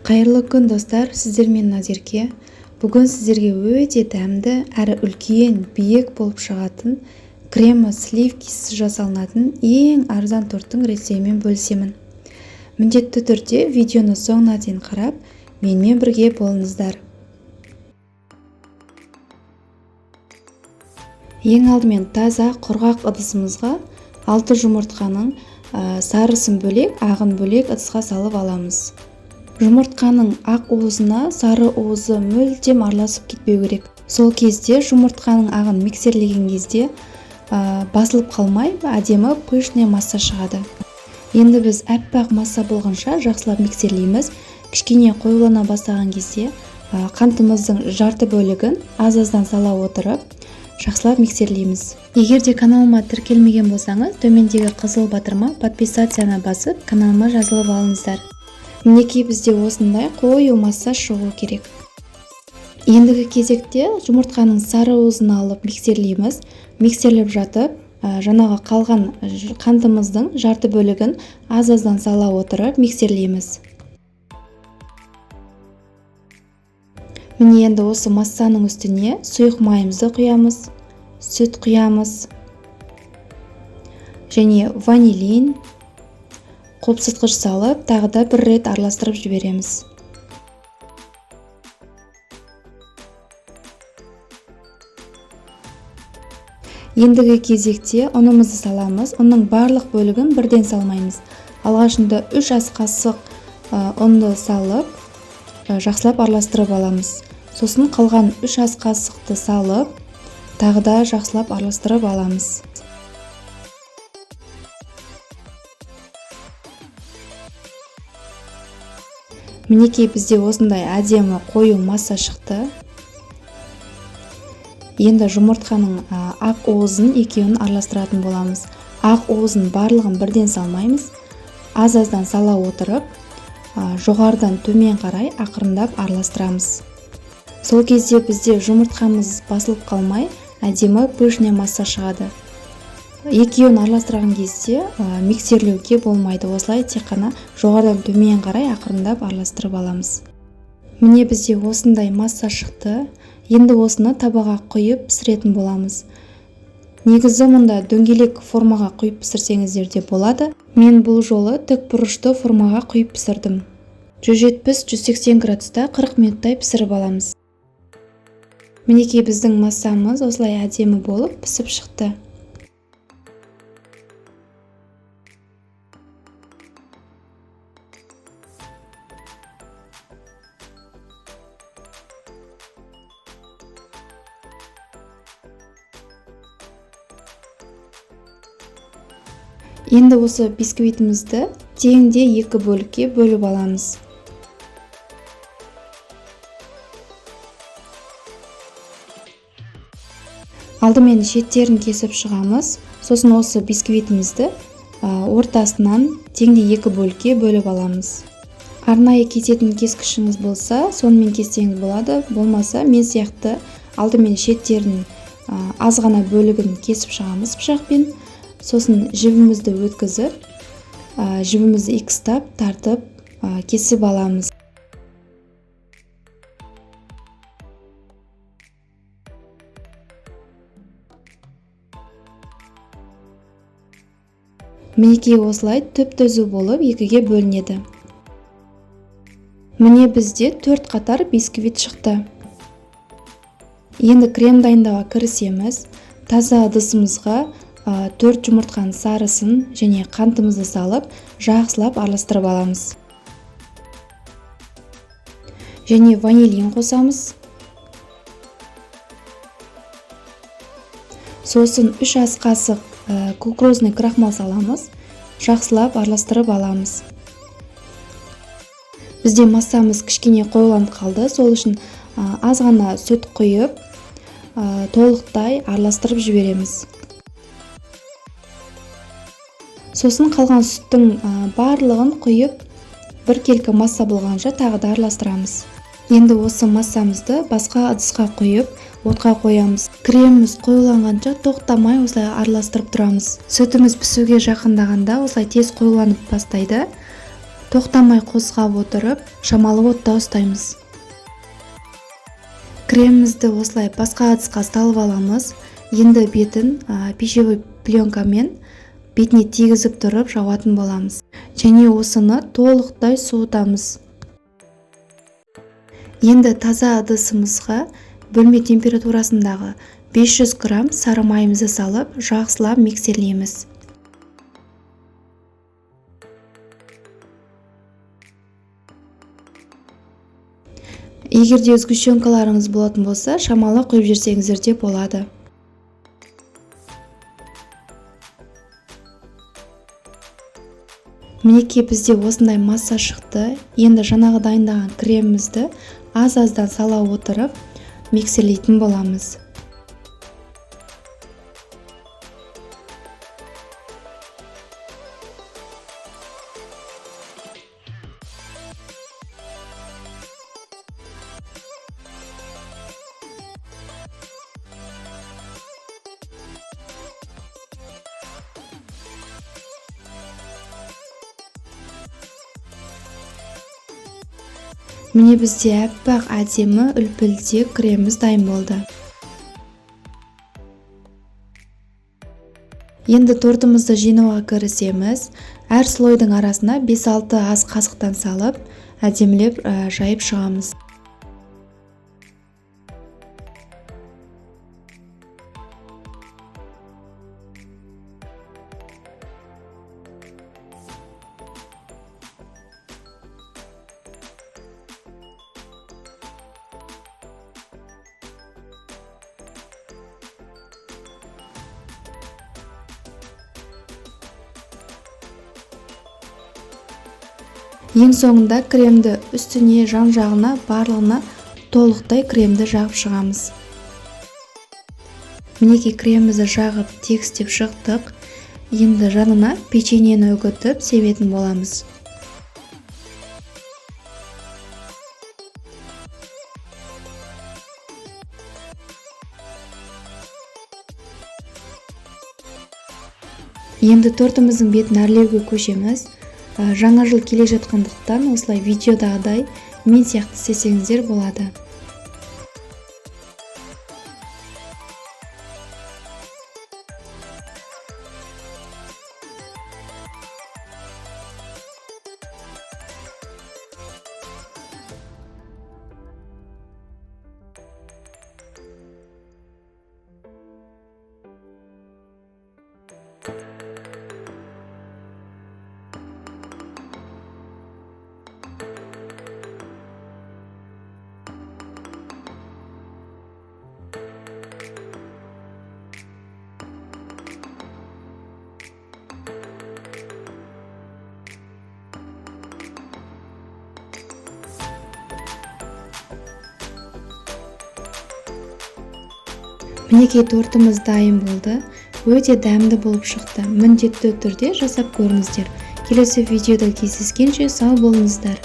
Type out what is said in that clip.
Қайырлы күн достар, сіздермен Назерке. Бүгін сіздерге өте дәмді әрі үлкен, биік болып шығатын крема сливкисіз жасалынатын ең арзан торттың рецептімен бөлісемін. Міндетті түрде видеоны соңына дейін қарап, менімен бірге болыңыздар. Ең алдымен таза құрғақ ыдысымызға 6 жұмыртқаның сарысын бөлек, ағын бөлек ыдысқа салып аламыз. Жұмыртқаның ақ уызына сары уызы мүлдем араласып кетпеу керек. Сол кезде жұмыртқаның ағын миксерлеген кезде басылып қалмай, әдемі пышный масса шығады. Енді біз әппақ масса болғанша жақсылап миксерлейміз. Кішкене қоюлана бастаған кезде қантымыздың жарты бөлігін аз-аздан сала отырып, жақсылап миксерлейміз. Егер де каналыма тіркелмеген болсаңыз, төмендегі қызыл батырма подписацияны басып, каналыма жазылып алыңыздар. Мінекей бізде осындай қою масса шығу керек. Ендігі кезекте жұмыртқаның сары уызын алып миксерлейміз. Миксерлеп жатып, жаңағы қалған қантымыздың жарты бөлігін аз-аздан сала отырып миксерлейміз. Міне енді осы массаның үстіне сұйық майымызды құямыз, сүт құямыз және ванилин, қопсытқыш салып, тағы да бір рет араластырып жібереміз. Ендігі кезекте ұнымызды саламыз. Ұнның барлық бөлігін бірден салмаймыз. Алғашында 3 ас қасық ұнды салып, жақсылап араластырып аламыз. Сосын қалған 3 ас қасықты салып, тағы да жақсылап араластырып аламыз. Мінекей бізде осындай әдемі қою масса шықты. Енді жұмыртқаның ақ уызын екеуін араластыратын боламыз. Ақ уызын барлығын бірден салмаймыз. Аз-аздан сала отырып, жоғарыдан төмен қарай ақырындап араластырамыз. Сол кезде бізде жұмыртқамыз басылып қалмай, әдемі пышный масса шығады. Екеуін араластырған кезде миксерлеуге болмайды. Осылай тек қана жоғарыдан төмен қарай ақырындап араластырып аламыз. Міне бізде осындай масса шықты. Енді осыны табаға құйып пісіретін боламыз. Негізі мұнда дөңгелек формаға құйып пісірсеңіздер де болады. Мен бұл жолы тік бұрышты формаға құйып пісірдім. 170-180 градуста 40 минуттай пісіріп аламыз. Мінекей біздің массамыз осылай әдемі болып пісіп шықты. Енді осы бисквитімізді теңде 2 бөлікке бөліп аламыз. Алдымен шеттерін кесіп шығамыз. Сосын осы бисквитімізді ортасынан теңде 2 бөлікке бөліп аламыз. Арнайы кесетін кескішіңіз болса, сонымен кессеңіз болады. Болмаса, мен сияқты алдымен шеттерін аз ғана бөлігін кесіп шығамыз пышақпен. Сосын жібімізді өткізіп, жібімізді икстап, тартып, кесіп аламыз. Мінекей осылай түп-түзу болып екіге бөлінеді. Міне бізде 4 қатар бисквит шықты. Енді крем дайындауға кірісеміз. Таза ыдысымызға 4 жұмыртқаның сарысын және қантымызды салып, жақсылап араластырып аламыз. Және ванилин қосамыз. Сосын 3 ас қасық кукурузный крахмал саламыз. Жақсылап араластырып аламыз. Бізде массамыз кішкене қоюланып қалды. Сол үшін аз ғана сүт құйып, толықтай араластырып жібереміз. Сосын қалған сүттің барлығын құйып, бір келкі масса болғанша тағы да араластырамыз. Енді осы массамызды басқа ыдысқа құйып, отқа қоямыз. Креміміз қоюланғанша тоқтамай осылай араластырып тұрамыз. Сүтіміз пісуге жақындағанда осылай тез қоюланып бастайды. Тоқтамай қозғап отырып, шамалы отта ұстаймыз. Кремімізді осылай басқа ыдысқа салып аламыз. Енді бетін пищевой пленкамен бетіне тигізіп тұрып жауатын боламыз. Және осыны толықтай суытамыз. Енді таза ыдысымызға бөлме температурасындағы 500 грамм сары майымызды салып, жақсылап миксерлейміз. Егерде сгущенкаларыңыз болатын болса, шамалы құйып жіберсеңіздер де болады. Мінекей бізде осындай масса шықты. Енді жаңағы дайындаған кремімізді аз-аздан сала отырып миксерлейтін боламыз. Міне бізде әппақ әдемі үлпілдек креміміз дайын болды. Енді тортымызды жинауға кірісеміз. Әр слойдың арасына 5-6 ас қасықтан салып, әдемілеп жайып шығамыз. Ең соңында кремді үстіне, жан-жағына, барлығына толықтай кремді жағып шығамыз. Мінекей кремімізді жағып тегістеп шықтық. Енді жанына печеньені үгітіп себетін боламыз. Енді тортымыздың бетін әрлеуге көшеміз. Жаңа жыл келе жатқандықтан осылай видеодағыдай мен сияқты істесеңіздер болады. Мінекей тортымыз дайын болды. Өте дәмді болып шықты. Міндетті түрде жасап көріңіздер. Келесі видеода кездескенше сау болыңыздар.